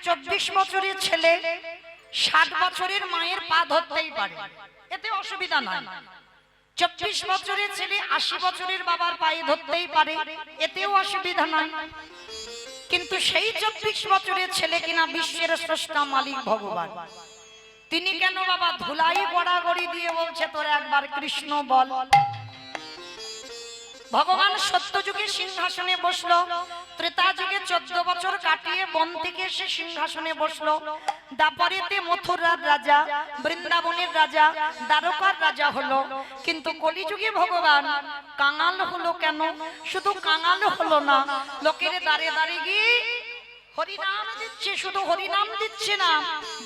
24 বছরের ছেলে 60 বছরের মায়ের পা ধরতেই পারে, এতে অসুবিধা নাই। 24 বছরের ছেলে 80 বছরের বাবার পায়ে ধরতেই পারে, এতেও অসুবিধা নাই। কিন্তু সেই 24 বছরের ছেলে কিনা বিশ্বের স্রষ্টা মালিক ভগবান, তিনি কেন বাবা ধুলাই গড়াগড়ি দিয়ে বলছে তোর একবার কৃষ্ণ বল। ভগবান সত্য যুগে সিংহাসনে বসলো, ত্রেতা যুগে 14 বছর কাটিয়ে বন থেকে এসে সিংহাসনে বসলো, দাপরেতে মথুরার রাজা, বৃন্দাবনের রাজা, দ্বারকার রাজা হলো। কিন্তু কলিযুগে ভগবান কাঙাল হলো কেন? শুধু কাঙাল হলো না, লোকের দাঁড়ে দাঁড়িয়ে গিয়ে হরিনাম দিচ্ছে। শুধু হরিনাম দিচ্ছে না,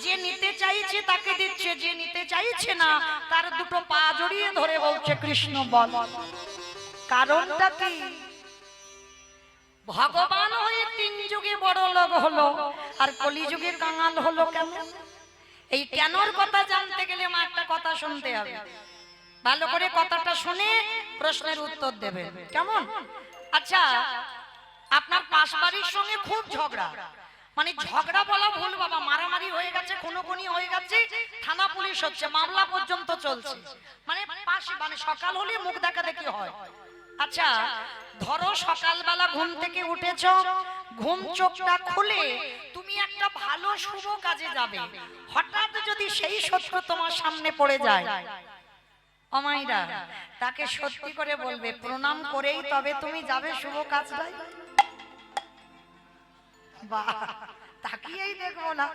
যে নিতে চাইছে তাকে দিচ্ছে, যে নিতে চাইছে না তার দুটো পা জড়িয়ে ধরে বলছে কৃষ্ণ বল। কারণটা কি? ভগবান হয়ে 3 যুগে বড় লোক হলো, আর কলিযুগে কাঙাল হলো কেন? এই কেনর কথা জানতে গেলে মা একটা কথা শুনতে হবে। ভালো করে কথাটা শুনে প্রশ্নের উত্তর দেবেন, কেমন? আচ্ছা, আপনার পাশ বাড়ির সঙ্গে খুব ঝগড়া, মানে ঝগড়া বলা ভুল বাবা, মারামারি হয়ে গেছে, খুনোখুনি হয়ে গেছে, থানা পুলিশ হচ্ছে, মামলা পর্যন্ত চলছে, মানে পাশে, মানে সকাল হলে মুখ দেখা দেখি হয়। আচ্ছা, ধরো সকালবেলা ঘুম থেকে উঠেছো, ঘুম চোখটা খুলে তুমি একটা ভালো শুভ কাজে যাবে, হঠাৎ যদি সেই শত্রু তোমার সামনে পড়ে যায়, অমাইরা তাকে সত্যি করে বলবে প্রণাম করেই তবে তুমি যাবে শুভ কাজটাই। বাহ, তাকিয়েই দেখবো না,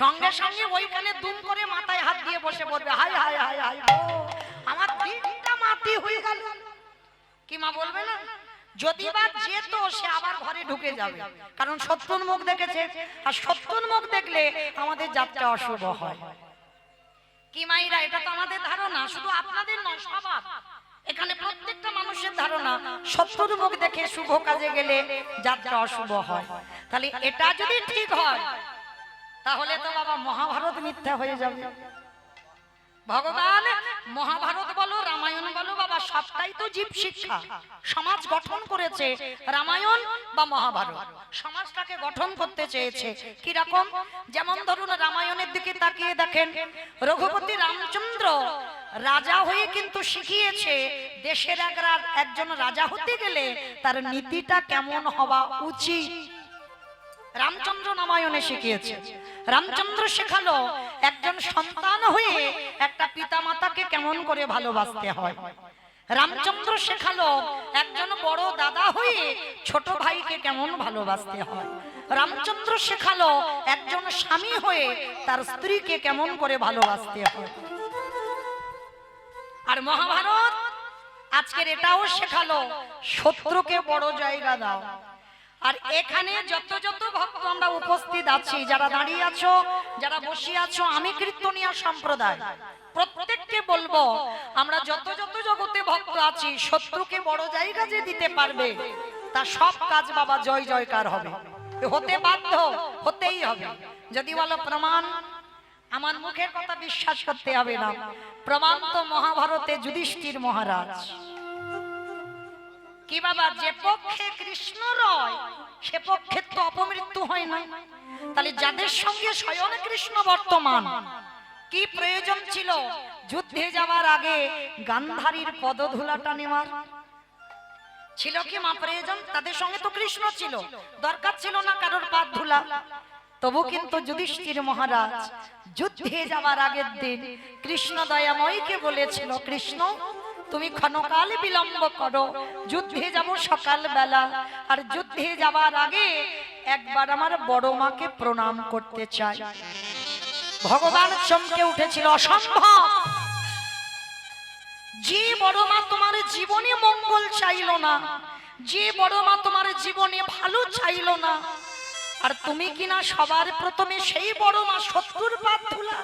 সঙ্গে সঙ্গে ওইখানে দুম করে মাথায় হাত দিয়ে বসে পড়বে, হাই হাই হাই হাই, আমার দিনটা মাটি হয়ে গেল। কি মা বলবে না? যদি বা যেত সে আবার ঘরে ঢুকে যাবে, কারণ শত্রুর মুখ দেখেছে, আর শত্রুর মুখ দেখলে আমাদের যাত্রা অশুভ হয়। কি মাইরা, এটা তো আমাদের ধারণা, শুধু আপনাদের নয়, স্বভাব। এখানে প্রত্যেকটা মানুষের ধারণা শত্রুর মুখ দেখে শুভ কাজে গেলে যাত্রা অশুভ হয়। তাহলে এটা যদি ঠিক হয় তাহলে তো বাবা মহাভারত মিথ্যা হয়ে যাবে। ভগবান মহাভারত বলো, রামায়ণ বলো বাবা, সবটাই তো জীব শিক্ষা, সমাজ গঠন করেছে। রামায়ণ বা মহাভারত সমাজটাকে গঠন করতে চেয়েছে। কি রকম? যেমন ধরুন রামায়ণের দিকে তাকিয়ে দেখেন, রঘুপতি রামচন্দ্র রাজা হয়ে কিন্তু শিখিয়েছে দেশের একজন রাজা হতে গেলে তার নীতিটা কেমন হওয়া উচিত। রামচন্দ্র রামায়ণে শিখিয়েছে। রামচন্দ্র শেখালো একজন সন্তান হয়ে একটা পিতামাতাকে কেমন করে ভালোবাসতে হয়। রামচন্দ্র শেখালো একজন বড় দাদা হয়ে ছোট ভাইকে কেমন ভালোবাসতে হয়। রামচন্দ্র শেখালো একজন স্বামী হয়ে তার স্ত্রীকে কেমন করে ভালোবাসতে হয়। আর মহাভারত আজকের এটাও শেখালো শত্রুকে বড় জায়গা দাও। আর এখানে যত যত ভক্ত আমরা উপস্থিত আছি, যারা দাঁড়িয়ে আছো, যারা বসে আছো, আমি কীর্তনিয়া সম্প্রদায়, প্রত্যেককে বলবো আমরা যত যত জগতে ভক্ত আছি, শত্রুকে বড় জায়গা যে দিতে পারবে তা সব কাজ বাবা জয় জয়কার হবে, হতে বাধ্য, হতেই হবে। যদি বলো প্রমাণ, আমার মুখের কথা বিশ্বাস করতে হবে না, প্রমাণ তো মহাভারতে যুধিষ্ঠির মহারাজ। কি বাবা, যে পক্ষে কৃষ্ণ রয় সে পক্ষে তো অপমৃত্যু হয় না। তাহলে যাদের সঙ্গে স্বয়ং কৃষ্ণ বর্তমান, কি প্রয়োজন ছিল যুদ্ধে যাওয়ার আগে গান্ধারীর পদধূলাটা নেওয়ার? ছিল কি মা প্রয়োজন? তাদের সঙ্গে তো কৃষ্ণ ছিল, দরকার ছিল না কারোর পা ধুলা। তবু কিন্তু যুধিষ্ঠির মহারাজ যুদ্ধে যাওয়ার আগের দিন কৃষ্ণ দয়াময়কে বলেছিল, কৃষ্ণ তুমি ক্ষণকাল বিলম্ব করো, যুদ্ধে যাব সকাল বেলা, আর যুদ্ধে যাওয়ার আগে একবার আমার বড় মাকে প্রণাম করতে চাই। ভগবান চমকে উঠেছিল, অসম্ভব, যে বড় মা তোমার জীবনে মঙ্গল চাইল না, যে বড় মা তোমার জীবনে ভালো চাইল না, আর তুমি কিনা সবার প্রথমে সেই বড় মা শত্রুর পা ধুলা।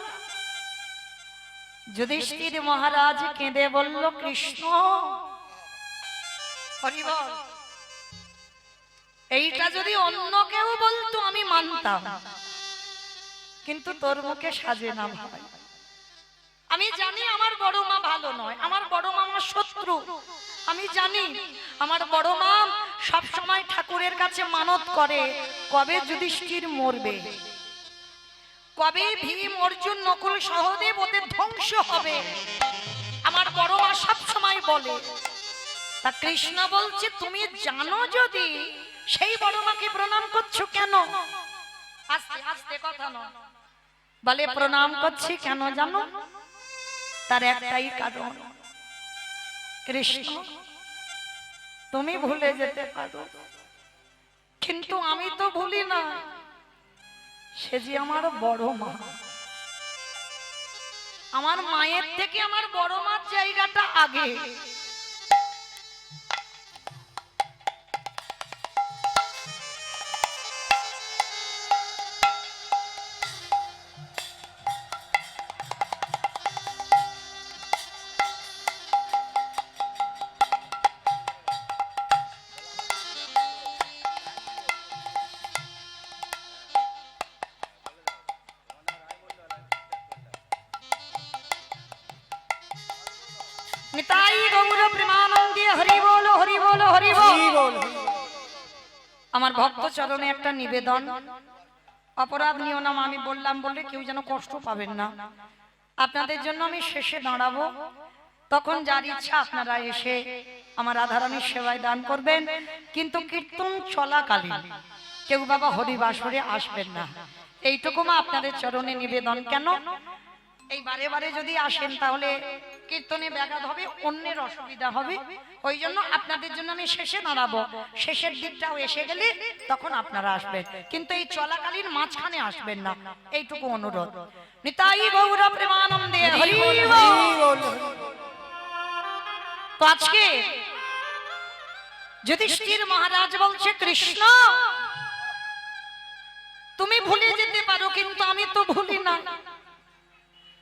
যুধিষ্ঠির মহারাজ কেঁদে বলল, কৃষ্ণ হরি বল, এইটা যদি অন্য কেউ বলতো আমি মানতাম, কিন্তু তোর মুখে সাজে না ভাই। আমি জানি আমার বড় মা ভালো নয়, আমার বড় মা আমার শত্রু, আমি জানি আমার বড় মা সব সময় ঠাকুরের কাছে মানত করে কবে যুধিষ্ঠির মরবে, কবে ভীম অর্জুন নকুল সহদেব ওদের ধ্বংস হবে আমার বড় মা সব সময় বলে। তা কৃষ্ণ বলছে তুমি জানো যদি সেই বড় মাকে প্রণাম করছো কেন? আস্তে আস্তে কথা নয়, বলে প্রণাম করছি কেন জানো? তার একটাই কারণ, কৃষ্ণ তুমি ভুলে যেতে পারো কিন্তু আমি তো ভুলি না, সে যে আমার বড় মা। আমার মায়ের থেকে আমার বড় মার জায়গাটা আগে। নিতাই গৌর প্রেমানন্দে হরি বল হরি বল হরি বল। আমার ভক্ত চরণে একটা নিবেদন, অপরাধ নিও না, আমি বললাম বলে কেউ যেন কষ্ট পাবেন না। আপনাদের জন্য আমি শেষে দাঁড়াবো, তখন যার ইচ্ছা আপনারা এসে আমার রাধারানীর সেবায় দান করবেন, কিন্তু কীর্তন চলাকালীন কেউ বাবা হরিবাসরে আসবেন না, এইটুকু মা আপনাদের চরণে নিবেদন। কেন এই বারে বারে যদি আসেন তাহলে কীর্তনে ব্যাঘাত হবে, অন্যের অসুবিধা হবে, ওই জন্য আপনাদের জন্য আমি শেষে দাঁড়াবো। শেষের দিকটাও এসে গেলে তখন আপনারা আসবেন, কিন্তু এই চলাকালীন মাঝখানে আসবেন না, এইটুকু অনুরোধ। নিতাই গৌর প্রেমানন্দে হরি বল। তো আজকে যুধিষ্ঠির মহারাজ বলছে কৃষ্ণ তুমি ভুলে যেতে পারো কিন্তু আমি তো ভুলি না,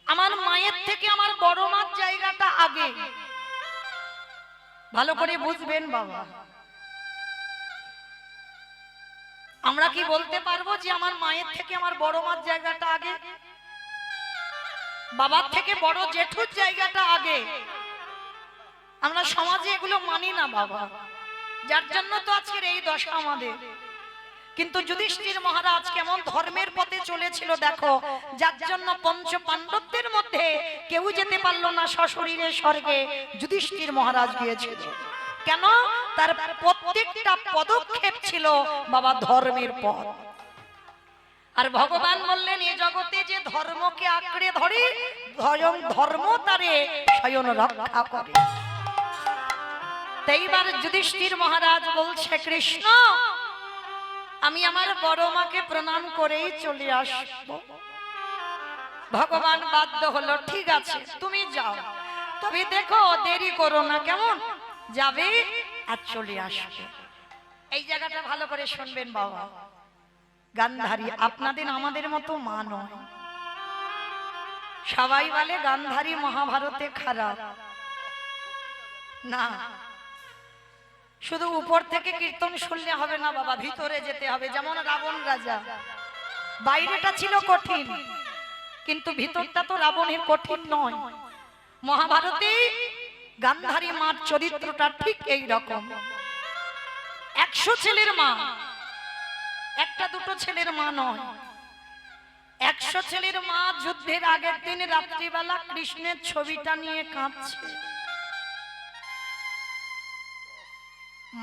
আমার মায়ের থেকে আমার বড় মার জায়গাটা আগে। ভালো করে বুঝবেন বাবা, আমরা কি বলতে পারবো যে আমার মায়ের থেকে আমার বড় মার জায়গাটা আগে, বাবার থেকে বড় জেঠুর জায়গাটা আগে? আমরা সমাজে এগুলো মানি না বাবা, যার জন্য তো আজকের এই দশা আমাদের। কিন্তু যুধিষ্ঠির মহারাজ কেমন ধর্মের পথে চলেছিল দেখো, যার জন্য পঞ্চ পাণ্ডবদের মধ্যে কেউ যেতে পারলো না সশরীরে স্বর্গে, যুধিষ্ঠির মহারাজ গিয়েছিল। কেন? তার প্রত্যেকটা পদক্ষেপ ছিল বাবা ধর্মের পথ। আর ভগবান বললেন এ জগতে যে ধর্মকে আঁকড়ে ধরে স্বয়ং ধর্ম তারে স্বয়ং রক্ষা করে। এইবার যুধিষ্ঠির মহারাজ বলছে কৃষ্ণ আমি আমার বড় মাকে প্রণাম করেই চলে আসব। ভগবান বাধ্য হলো, ঠিক আছে তুমি যাও, তবে দেখো দেরি করো না, কেমন? যাবে আর চলে আসবে। এই জায়গাটা ভালো করে শুনবেন বাবা, গান্ধারী আপনাদের আমাদের মতো মা নয়। সবাই বলে গান্ধারী মহাভারতে খারাপ না, শুধু উপর থেকে কীর্তন শুনলে হবে না বাবা, ভিতরে যেতে হবে। যেমন রাবণ রাজা, বাইরেটা ছিল কঠিন কিন্তু ভিতরটা তো রাবণের কঠিন নয়। মহাভারতে গান্ধারী মার চরিত্রটা ঠিক এই রকম। 100 ছেলের মা, একটা দুটো ছেলের মা নয়, 100 ছেলের মা। যুদ্ধের আগের দিন রাত্রিবেলা কৃষ্ণের ছবিটা নিয়ে কাঁদছে।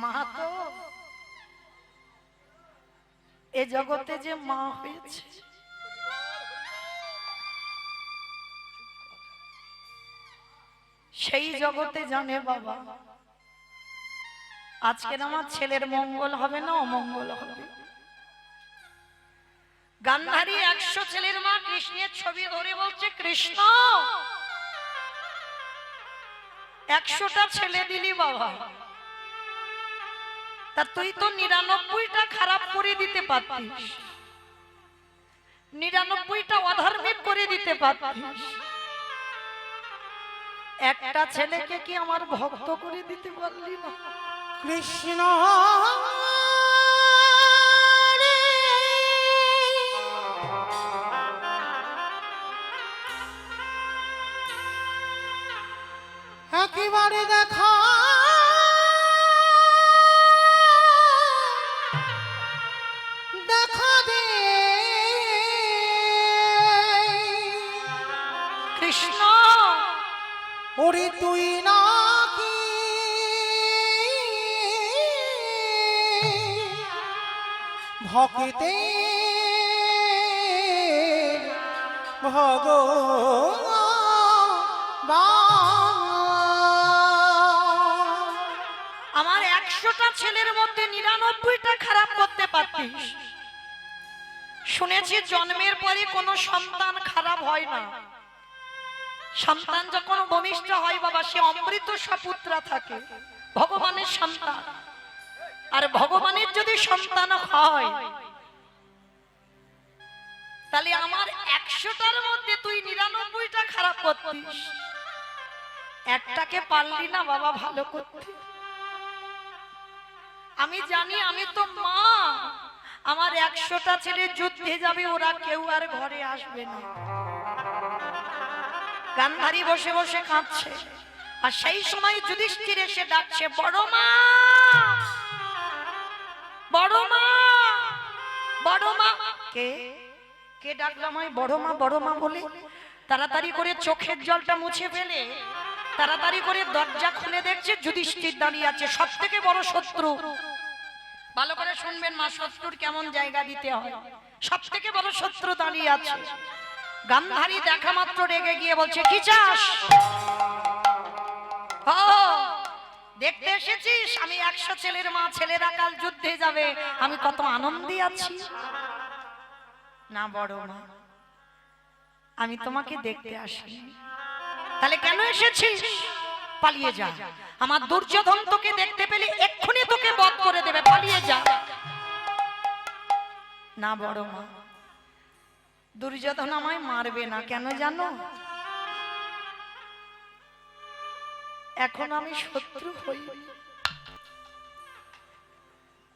মা তো এ জগতে যে মা হয়েছে সেই জগতে জানে বাবা আজকের আমার ছেলের মঙ্গল হবে না অমঙ্গল হবে। গান্ধারী 100 ছেলের মা কৃষ্ণের ছবি ধরে বলছে কৃষ্ণ 100টা ছেলে দিলি বাবা, তা তুই তো 99টা খারাপ করে দিতে পারতিস, 99টা অধার্মিক করে দিতে পারতিস, একটা ছেলেকে কি আমার ভক্ত করে দিতে পারলি না? কৃষ্ণ একেবারে দেখা দেখা দে ওরে তুই নাকি ভক্তে আমার 100টা ছেলের মধ্যে 99টা খারাপ করতে পারতিস। শুনেছি জন্মের পরে কোনো সন্তান খারাপ হয় না। সন্তান যখন ভূমিষ্ঠ হয় বাবা, সে অমৃত সপুত্রা থাকে, ভগবানের সন্তান। আর ভগবানের যদি সন্তান হয়, তাহলে আমার 100টার মধ্যে তুই 99টা খারাপ করতিস, একটাকে পারলি না বাবা ভালো করতে। আমি জানি, আমি তো মা, আমার 100টা ছেলে যুদ্ধে যাবে, ওরা কেউ আর ঘরে আসবে না। গান্ধারী বসে বসে কাঁদছে, আর সেই সময় যুধিষ্ঠির এসে ডাকছে, বড় মা, বড় মা, বড় মা। কে কে ডাকলাম? বড় মা, বড় মা বলে তাড়াতাড়ি করে চোখের জলটা মুছে ফেলে তাড়াতাড়ি করে দরজা খুলে দেখছে যুধিষ্ঠির দাঁড়িয়ে আছে, সব থেকে বড় শত্রু। ভালো করে শুনবেন মা, শত্রুর কেমন জায়গা দিতে হয়। সব থেকে বড় শত্রু দাঁড়িয়ে আছে। গান্ধারী দেখা মাত্র রেগে গিয়ে বলছে, কি চাস? দেখতে এসেছিস? আমি 100 ছেলের মা, ছেলেরা কাল যুদ্ধে যাবে, আমি কত আনন্দে আছি। না বড় মা, আমি তোমাকে দেখতে আসি। তাহলে কেন এসেছিস? পালিয়ে যা, আমার দুর্যোধন তোকে দেখতে পেলে এক্ষুনি তোকে বধ করে দেবে, পালিয়ে যা। না বড় মা, দুর্যোধন আমায় মারবে না। কেন জানো? এখন আমি শত্রু হই,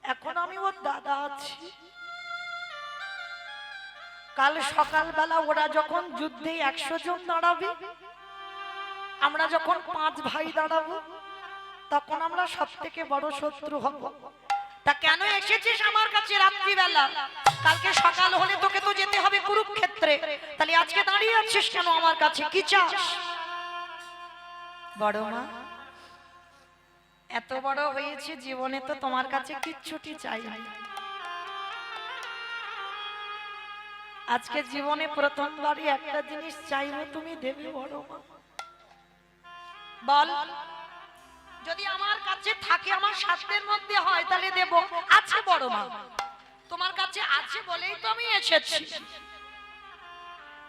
এখন আমি ওর দাদা আছি। কাল সকালবেলা ওরা যখন যুদ্ধে 100 জন দাঁড়াবে, আমরা যখন 5 ভাই দাঁড়াবো, তখন আমরা সব থেকে বড় শত্রু হব। তা কেন এসেছিস আমার কাছে রাত্রিবেলা? কালকে সকাল হলে তোকে তো যেতে হবে কুরুক্ষেত্রে, তাহলে আজকে দাঁড়িয়ে আছিস কেন আমার কাছে? কি চাস? বড় মা, এত বড় হয়েছে জীবনে তো তোমার কাছে কিচ্ছুটি চাই না। আজকে জীবনে প্রথমবারই একটা জিনিস চাইবো, তুমি দেবে বড় মা। বল, যদি আমার কাছে থাকে, আমার সাধ্যের মধ্যে হয়, তাহলে দেব। আছে বড় মা, তোমার কাছে আছে বলেই তো আমি এসেছি।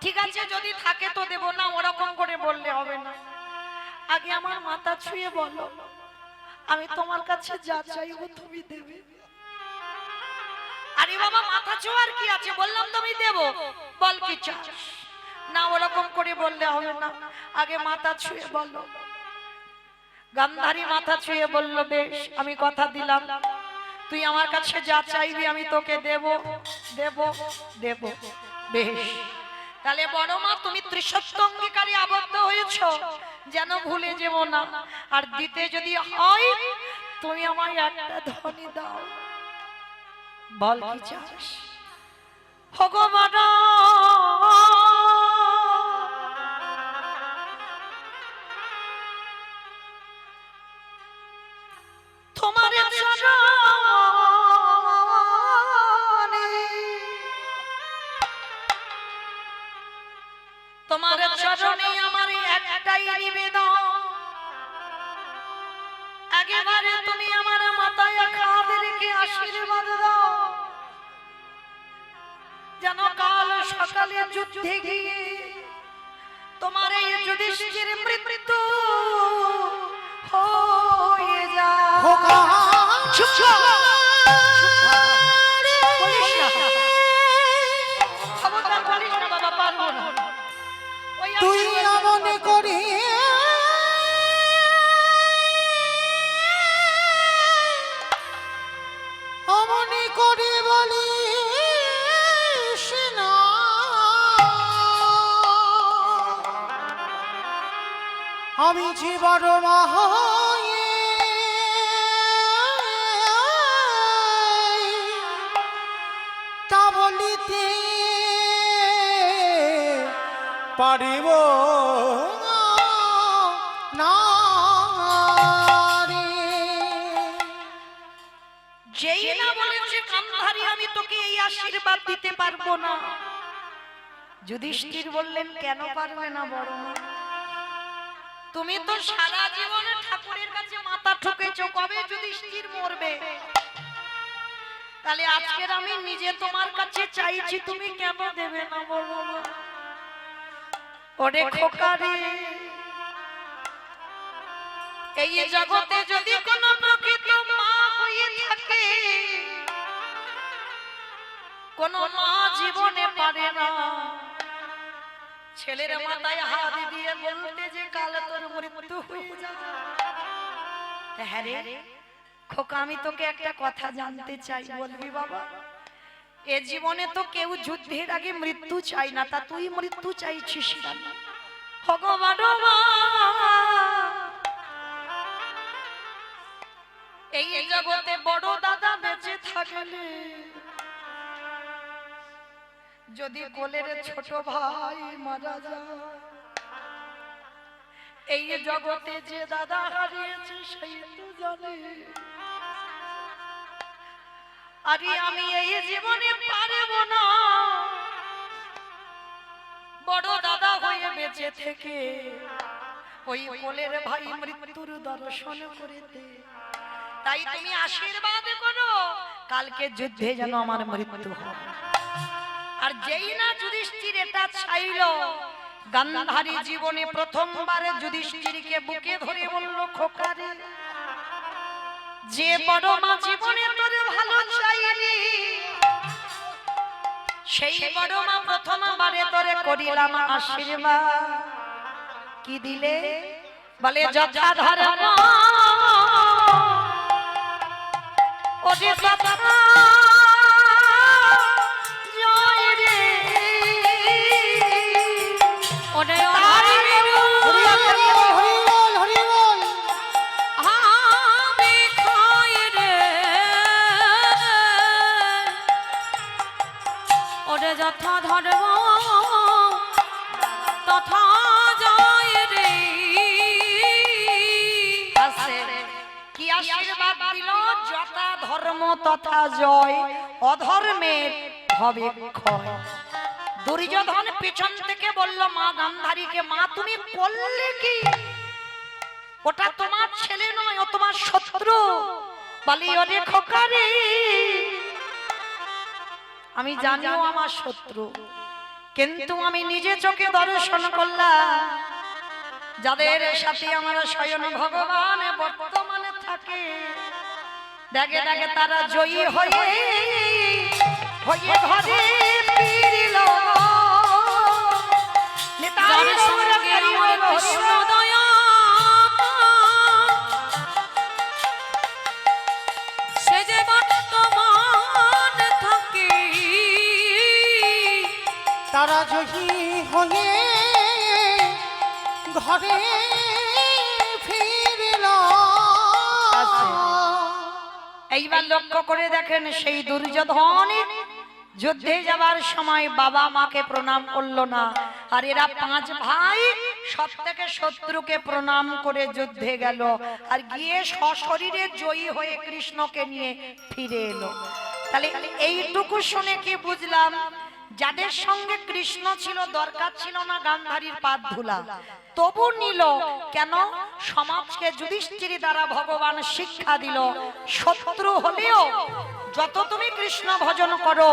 ঠিক আছে, যদি থাকে তো দেব, না ওরকম করে বললে হবে না। আগে আমার মাথা ছুঁয়ে বলো, আমি তোমার কাছে যা চাইবো তুমি দেবে। আরে বাবা, মাথা ছোঁয়ার কি আছে? বললাম তুমি দেব, বল কি চাস? না ওরকম করে বললে হবে না, আগে মাথা ছুঁয়ে বলো। গান্ধারী মাথা ছুঁয়ে বলল, বেশ, আমি কথা দিলাম, তুই আমার কাছে যা চাইবি আমি তোকে দেব, দেব, দেব। বেশ, তাহলে বড় মা, তুমি ত্রিসত্য অঙ্গীকারে আবদ্ধ হয়েছ, যেন ভুলে যেব না। আর দিতে যদি হয়, তুমি আমায় একটা ধনী দাও। বল কি চাস? ভগবান, তোমার তোমার চরণে আমার একটাই নিবেদন, একেবারে তুমি আমার মাথায় হাত রেখে আশীর্বাদ দাও, যেন কাল সকালে যুদ্ধে গিয়ে তোমার এই যুধিষ্ঠির মৃত্যু হয়ে যায়। তুই মনে করি অমনি করে বলি না, আমি যে বড় মা হয়ে তা বলিতে পারিব না। গান্ধারী আমি তোকে এই আশীর্বাদ দিতে পারবো না। যুধিষ্ঠির বললেন কেন পারবে না বড় মা? তুমি তো সারা জীবনে ঠাকুরের কাছে মাথা ঠুকেছো, কবে যুধিষ্ঠির মরবে? তাহলে আজকের আমি নিজে তোমার কাছে চাইছি, তুমি কেন দেবে না বড় মা? ওরে খোকা রে, এই জগতে যদি কোনো প্রকৃত মা হয়ে থাকে, কোন মা জীবনে পারে না ছেলের মাথায় হাত দিয়ে বলতে যে কাল তোর মৃত্যু হয়ে যাবে। হ্যাঁ রে খোকা, আমি তোকে একটা কথা জানতে চাই, বলবি বাবা? এ জীবনে তো কেউ যুদ্ধের আগে মৃত্যু চাই না, তা তুই মৃত্যু চাইছিস কেন? ভগবান এই জগতে বড় দাদা বেঁচে থাকলে যদি কোলের ছোট ভাই মারা যায়, এই জগতে যে দাদা হারিয়েছে সেই তো জানে। আরে আমি এই জীবনে পারব না বড় দাদা হয়ে বেঁচে থেকে ওই কোলের ভাই মৃত্যুর দর্শন করিতে। তাই তুমি আশীর্বাদ করো কালকে যুদ্ধে যেন আমার মৃত্যু হয়। আর যেই না যুধিষ্ঠির এটা চাইল, গান্ধারী জীবনে প্রথমবারে যুধিষ্ঠিরকে বুকে ধরে বলল, খোকা রে, যে বড় মা জীবনে তোর ভালো চাইনি, সেই বড় মা প্রথমবারে তোরে করিলাম আশীর্বাদ। কি দিলে? বলে যথা ধর্ম ওরে সদা জয় রে, ওরে হরি বল হরি বল আমি খাই রে, ওরে যথা ধর্ম তথা জয় রে। কি আশীর্বাদ দিল? যথা ধর্ম তথা জয়, অধর্মের হবে ক্ষয়। দুর্যোধন পিছন থেকে বলল মা গান্ধারীকে, মা তুমি করলে কি? ওটা তোমার ছেলে নয়, ও তোমার শত্রু। বলি ওরে খোকা রে, আমি জানিও আমার শত্রু, কিন্তু আমি নিজে চোখে দর্শন করলাম যাদের সাথে আমার স্বয়ং ভগবান বর্তমানে থাকে, দেখে দেখে তারা জয়ী হয়ে হয়ে ঘরে ফিরিল। নিতাই গৌর কৃষ্ণদয় সে যে বর্তমান থাকে, তারা জয়ী হয়ে ঘরে ফিরল। এইবার লক্ষ্য করে দেখেন, সেই দুর্যোধন যুদ্ধে যাবার সময় বাবা মাকে প্রণাম করলো না, আর এরা পাঁচ ভাই সব থেকে শত্রুকে প্রণাম করে যুদ্ধে গেল, আর গিয়ে সশরীরে জয়ী হয়ে কৃষ্ণকে নিয়ে ফিরে এলো। তাহলে এইটুকু শুনে কি বুঝলাম? যাদের সঙ্গে কৃষ্ণ ছিল, দরকার ছিল না গান্ধারীর পাদ ধুলা, তবু নিল কেন? সমাজকে যুধিষ্ঠির দ্বারা ভগবান শিক্ষা দিল, শত্রু হলেও যত তুমি কৃষ্ণ ভজন করো,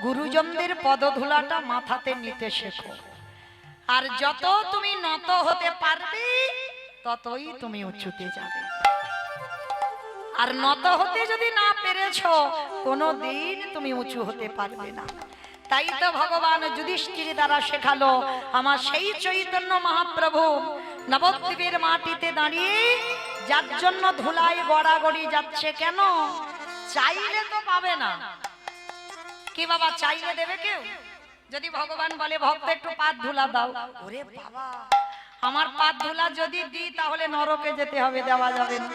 গুরুজনদের পদধুলাটা মাথাতে নিতে শেখো। আর যত তুমি নত হতে পারবে, ততই তুমি উঁচুতে যাবে। আর নত হতে যদি না পেরেছো, কোনোদিন তুমি উঁচু হতে পারবে না। তাই তো ভগবান যুধিষ্ঠির দ্বারা শেখালো, আমার সেই চৈতন্য মহাপ্রভু নবদ্বীপের মাটিতে দাঁড়িয়ে যার জন্য ধুলায় গড়াগড়ি যাচ্ছে, কেন? চাইলে তো পাবে না। কি বাবা, চাইলে দেবে কেউ? যদি ভগবান বলে ভক্ত একটু পাদ ধুলা দাও, ওরে বাবা, আমার পাদ ধুলা যদি দিই তাহলে নরকে যেতে হবে, দেওয়া যাবে না।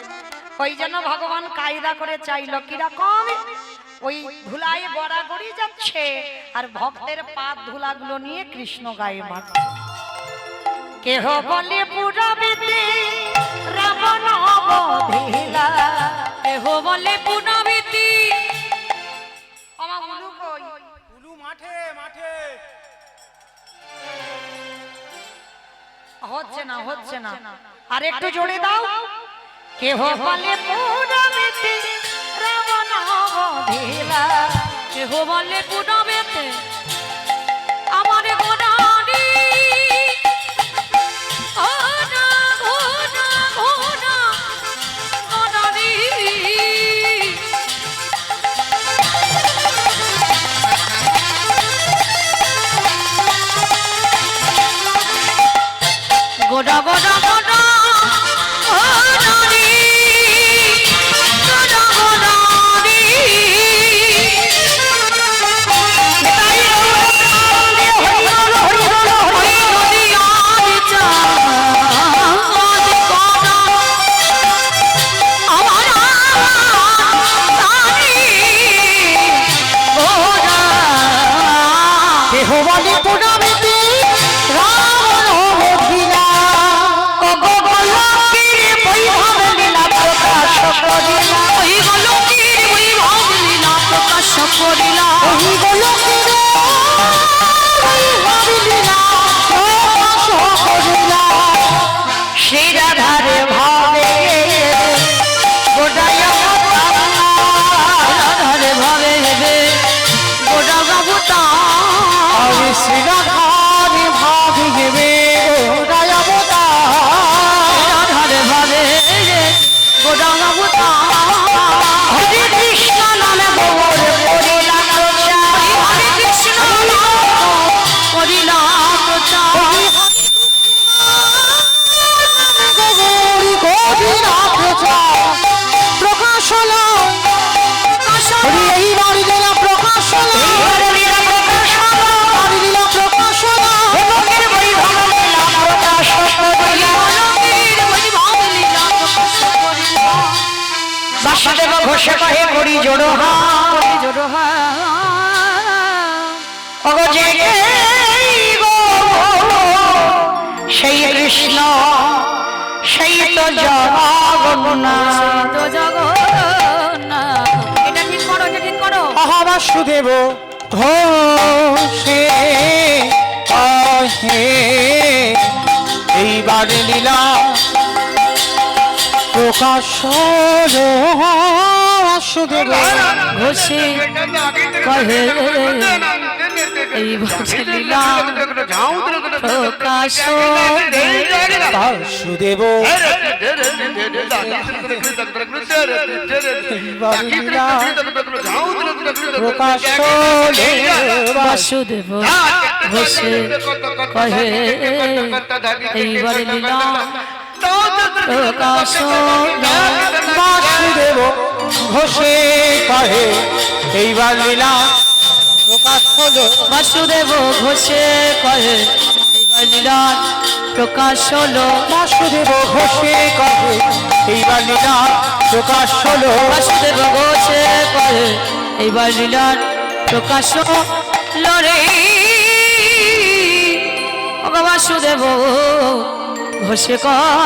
ওই জন্য ভগবান কায়দা করে চাইলো, কিরকম? ওই ধুলায় গড়াগড়ি যাচ্ছে আর ভক্তের পাদ ধুলাগুলো নিয়ে কৃষ্ণ গায়ে মারছে। কেহ বলে পুরবিতে রাবণ অবধিলা, কেহ বলে পুরবিতে মাঠে হচ্ছে না আর একটু জোরে দাও। কেহ বলে পুরবেতে রাবণ বধিলা, কেহ বলে পুরবেতে আমার গোনারি গোনা গোনা গোনা গোনারি। গোনা গোনা গোনা গোনারি গোনা গোনারি। তাই হরি হরি আদি চাঁদ গোনা আমার রানী গোনা। কেহ বলে পুরবেতে রাবণ বধিলা, ওগো গোলকের বৈভব লীলা প্রকাশ করিলা, ওই গোলকের বৈভব লীলা প্রকাশ করিলা, ওই গোলকের বৈভব লীলা প্রকাশ করিলা। সেই রাধারে ভাবে গোটাইয়া রাধারে ভাবে গোটা গাবুতা আরে শ্রীরাধারে ভাবিবে গোটায় অবতার, রাধারে ভাবে গোটা গাবুতা। হরে কৃষ্ণ নামে গোবর করিলা প্রচার, হরে কৃষ্ণ নাম করিলা প্রচার। গৌরী গভীরা প্রচার প্রকাশ হলো, হরি এইবার লীলা প্রকাশ হলো, এইবারে লীলা প্রকাশ হলো, আর লীলা প্রকাশ হলো। গোলকের বৈভব লীলা প্রকাশ করিলা, গোলকের বৈভব লীলা প্রকাশ করিলা। বাসুদেব ঘোষে কহে করি জোড়হা, করি জোড়হা। ওগো জেগে গো সেই কৃষ্ণ সেই তো জগন্নাথ, সেই তো জগন্নাথ। এটা ঠিক করো, এটা ঠিক করো। আহা বাসুদেব ঘোষে কহে এইবার লীলা প্রকাশ হলো। বাসুদেব ঘোষে কহে এই ভোজে লীলা প্রকাশ বাসুদেব প্রকাশ হলো। বাসুদেব ঘোষে কহে এইবার লীলা প্রকাশ বাসুদেব ঘোষে কহে এইবার লীলা প্রকাশ হলো। বাসুদেব ঘোষে কহে এইবার লীলা প্রকাশ হলো। বাসুদেব ঘোষে কহে এইবার লীলা প্রকাশ হলো। বাসুদেব ঘোষে কহে এইবার লীলার প্রকাশ হলো রে। ওগো বাসুদেব ঘোষে কহে।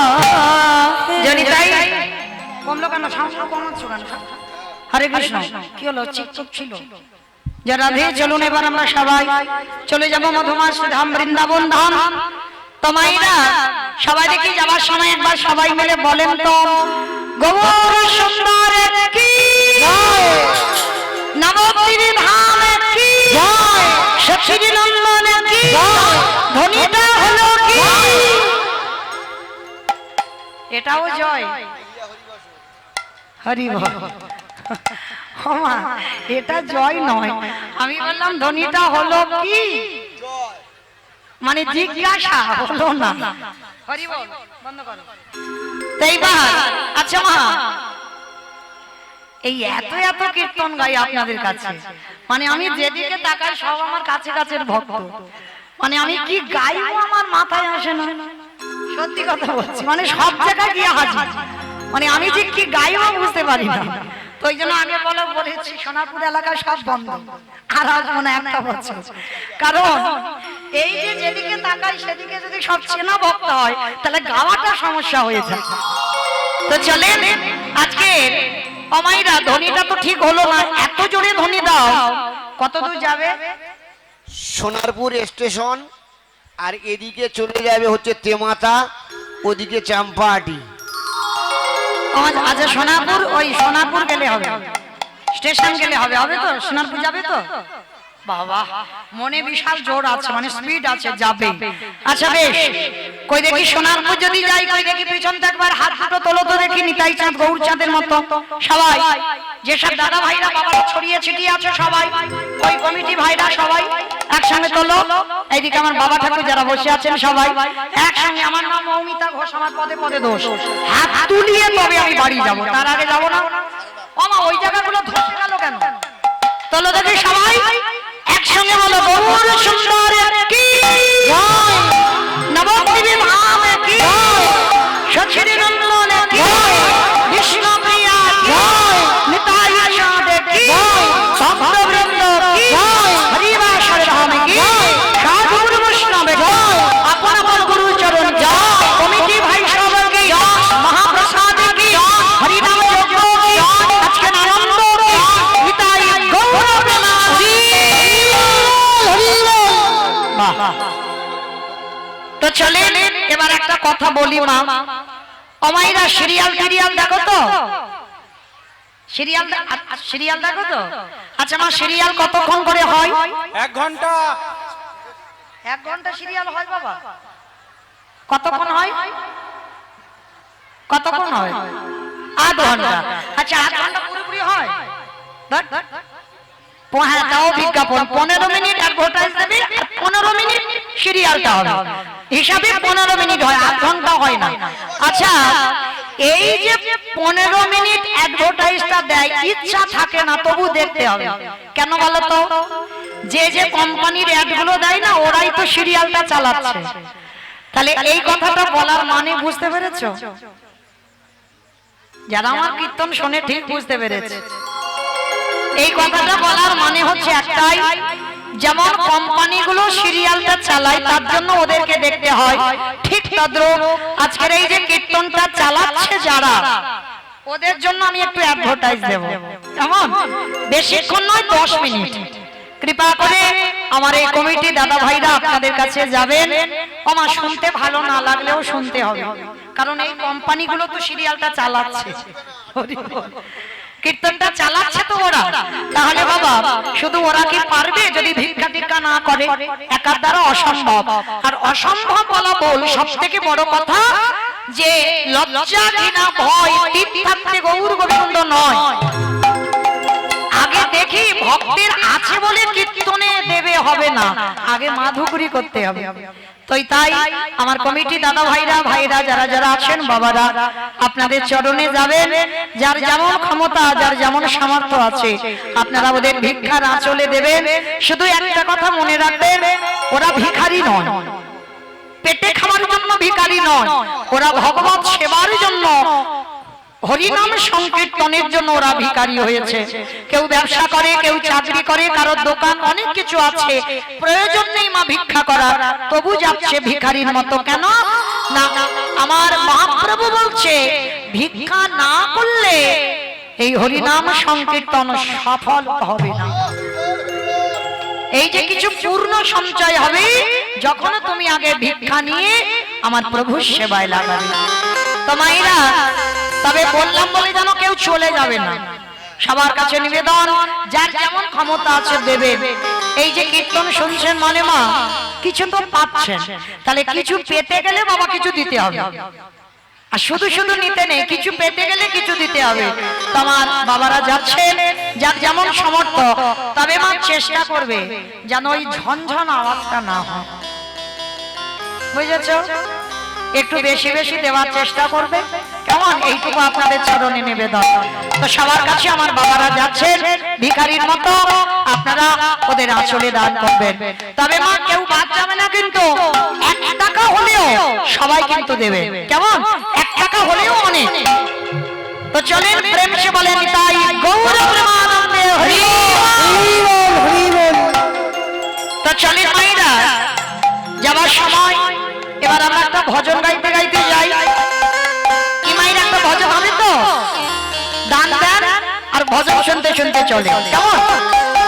জানি তাই কমলো কেন, সাউন্ড কমাচ্ছ কেন? হরে কৃষ্ণ। কি হলো, চিকচিক ছিল? যা রাধে চলুন এবার আমরা সবাই চলে যাব মধুমাস ধাম বৃন্দাবন ধাম। তো মাইরা সবাই দেখি যাবার সময় একবার সবাই মিলে বলেন তো গৌর সুন্দর কি নবদ্বীপ ধাম কি সখী নন্দন কি ধ্বনিটা হলো কি? এটাও জয় হরি বল। ওমা, এটা জয় নয়, আমি বললাম ধ্বনিটা হলো কি, মানে জিজ্ঞাসা হলো না। হরি বল, বন্ধ করো। তাই বা আচ্ছা মা, এই এত এত কীর্তন গাই আপনাদের কাছে, মানে আমি যেদিকে তাকাই সব আমার কাছে কাছের ভক্ত, মানে আমি কি গাইবো আমার মাথায় আসে না, সত্যি কথা বলছি, মানে সব জায়গায় গিয়ে হাজির, মানে আমি যে কি গাইবো বুঝতে পারি না। তো ওই জন্য আগে বলেছি সোনারপুর এলাকায় সব বন্ধ, আর আসবো না একটা বছর, কারণ এই যে যেদিকে তাকাই সেদিকে যদি সব চেনা ভক্ত হয় তাহলে গাওয়াটা সমস্যা হয়ে যায়। তো চলেন আজকে অমাইরা ধ্বনিটা তো ঠিক হলো না, এত জোরে ধ্বনি দাও, কত দূর যাবে? সোনারপুর স্টেশন, আর এদিকে চলে যাবে হচ্ছে তেমাতা, ওদিকে চাম্পাহাটি। আচ্ছা সোনারপুর, ওই সোনারপুর গেলে হবে, স্টেশন গেলে হবে, হবে তো? সোনারপুর যাবে তো? বাবা মনে বিশাল জোর আছে, মানে স্পিড আছে, যাবে। আচ্ছা বেশ, কই দেখি সোনারপুর যদি যাই, কই দেখি পিছন থেকে একবার হাত দুটো তোলো তো দেখি, নিতাই চাঁদ গৌর চাঁদের মতো সবাই, যেসব দাদা ভাইরা বাবারা ছড়িয়ে ছিটিয়ে আছে সবাই, ওই কমিটি ভাইরা সবাই একসঙ্গে তোলো। এইদিকে আমার বাবা ঠাকুর যারা বসে আছেন সবাই একসঙ্গে। আমার নাম মৌমিতা ঘোষ, আমার পদে পদে দোষ। হাত তুলিয়ে তবে আমি বাড়ি যাব, তার আগে যাব না। ওমা ওই জায়গাগুলো ধসে গেল কেন? তোলো দেখি সবাই একসঙ্গে বলো, গৌর সুন্দর কি জয়, নবদ্বীপে ধাম কি জয়, সচিরি নন্দন কি জয়, বিষ্ণুপ্রিয়া কি জয়, নিতাই চাঁদ কি জয়, ভক্তবৃন্দ কি জয়, হরিবাসর ধাম কি জয়, সাধু গুরু বৈষ্ণব কি জয়, আপন আপন গুরু চরণ জয়, কমিটি ভাই সব কি জয়, মহাপ্রসাদ কি জয়, হরিনাম যজ্ঞ কি জয়, আজকে আনন্দ কি নিতাই গৌর প্রেমা কি। তো চলেন এবার একটা কথা বলি মা, অমাইরা সিরিয়াল টিরিয়াল দেখো তো? সিরিয়াল সিরিয়াল দেখো তো? আচ্ছা মা, সিরিয়াল কতক্ষণ করে হয়? 1 ঘন্টা। 1 ঘন্টা সিরিয়াল হয় বাবা? কতক্ষণ হয়? কতক্ষণ হয়? 8 ঘন্টা। আচ্ছা 8 ঘন্টা পুরোপুরি হয়? ধর, হ্যাঁ তাও বিজ্ঞাপন 15 মিনিট অ্যাডভার্টাইজ দেবে, 15 মিনিট সিরিয়ালটা হবে, হিসাবে 15 মিনিট হয়, 8 ঘন্টা হয় না। আচ্ছা এই যে 15 মিনিট অ্যাডভার্টাইজটা দেয়, ইচ্ছা থাকে না তবু দেখতে হবে, কেন বলো তো? যে যে কোম্পানির অ্যাডগুলো দেয় না, ওরাই তো সিরিয়ালটা চালাচ্ছে। তাহলে এই কথাটা বলার মানে বুঝতে পেরেছো? যারা আমার কীর্তন শুনে ঠিক বুঝতে পেরেছে। এই কথাটা বলার মানে হচ্ছে একটাই, যেমন কোম্পানিগুলো সিরিয়ালটা চালায় তার জন্য ওদেরকে দেখতে হয়, ঠিক তদ্রুপ আজকের এই যে কীর্তনটা চালাচ্ছে যারা, ওদের জন্য আমি একটু অ্যাডভার্টাইজ দেব। কেমন? বেশিক্ষণ নয়, 10 মিনিট। কৃপা করে আমার এই কমিটি দাদা ভাইরা আপনাদের কাছে যাবেন। আমার শুনতে ভালো না লাগলেও শুনতে হবে, কারণ এই কোম্পানিগুলো তো সিরিয়ালটা চালাচ্ছে, কীর্তনটা চালাচ্ছে তো ওরা। তাহলে বাবা শুধু ওরা কি পারবে যদি ভিক্ষা টিক্ষা না করে? একার দ্বারা অসম্ভব। আর অসম্ভব বলা বল, সব থেকে বড় কথা যে লজ্জা ঘৃণা ভয় তিন থাকতে গৌর গোবিন্দ নয়। আগে দেখি ভক্তের আছে বলে কীর্তনে দেবে হবে না, আগে মাধুকরী করতে হবে। তো তাই আমার কমিটি দাদা ভাইরা ভাইরা যারা যারা আছেন বাবারা, আপনাদের চরণে যাবেন, যার যেমন ক্ষমতা যার যেমন সামর্থ্য আছে আপনারা ওদের ভিক্ষার আঁচলে দেবেন। শুধু একটা কথা মনে রাখবেন, ওরা ভিখারি নয়, পেটে খাওয়ার জন্য ভিখারি নয়, ওরা ভগবত সেবার জন্য, হরিনাম সংকীর্তনের জন্য ওরা ভিখারি হয়েছে। কেউ ব্যবসা করে, কেউ চাকরি করে, কারোর দোকান, অনেক কিছু আছে, প্রয়োজন নেই মা ভিক্ষা করার, তবু যাচ্ছে ভিখারির মতো। কেন না? আমার মহাপ্রভু বলছে ভিক্ষা না করলে এই হরিনাম সংকীর্তন সফল হবে না। এই যে কিছু পূর্ণ সঞ্চয় হবে যখন তুমি আগে ভিক্ষা নিয়ে আমার প্রভুর সেবায় লাগাবে। তো মায়েরা, তবে বললাম বলে যেন কেউ চলে যাবে না, সবার কাছে নিবেদন, যার যেমন ক্ষমতা আছে দেবে। এই যে কীর্তন শুনছেন মানে মা কিছু তো পাচ্ছেন, তাহলে কিছু পেতে গেলে বাবা কিছু দিতে হবে। আর শুধু শুধু নিতে নেই, কিছু পেতে গেলে কিছু দিতে হবে। তোমার বাবারা যাচ্ছেন যার যেমন সামর্থ্য, তবে মা চেষ্টা করবে যেন ওই ঝনঝন আওয়াজটা না হয়, বুঝেছ? একটু বেশি বেশি দেওয়ার চেষ্টা করবে, কেমন? এইটুকু আপনাদের চরণে নিবেদন। তো সবার কাছে আমার বাবারা যাচ্ছেন ভিখারির মতো, আপনারা ওদের আঁচলে দান করবেন। তবে মা কেউ বাদ যাবে না কিন্তু, 1 টাকা হলেও সবাই কিন্তু দেবে, কেমন? 1 টাকা হলেও অনেক। তো চলেন প্রেম সে বলেন তাই গৌর প্রেমানন্দে হরি বল। তো চলেন মাইরা, যাবার সময় এবার আমরা একটা ভজন গাইতে গাইতে যাই। কি মাইরা একটা ভজন হবে তো? দান দেন আর ভজন শুনতে শুনতে চলে, কেমন?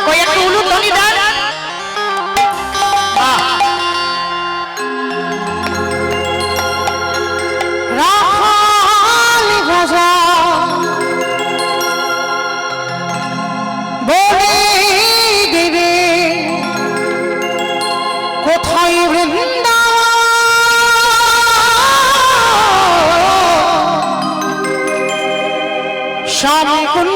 ওই একটু উলুধ্বনি দেন। কোথায় বৃন্দা শ্যাম কুঞ্জ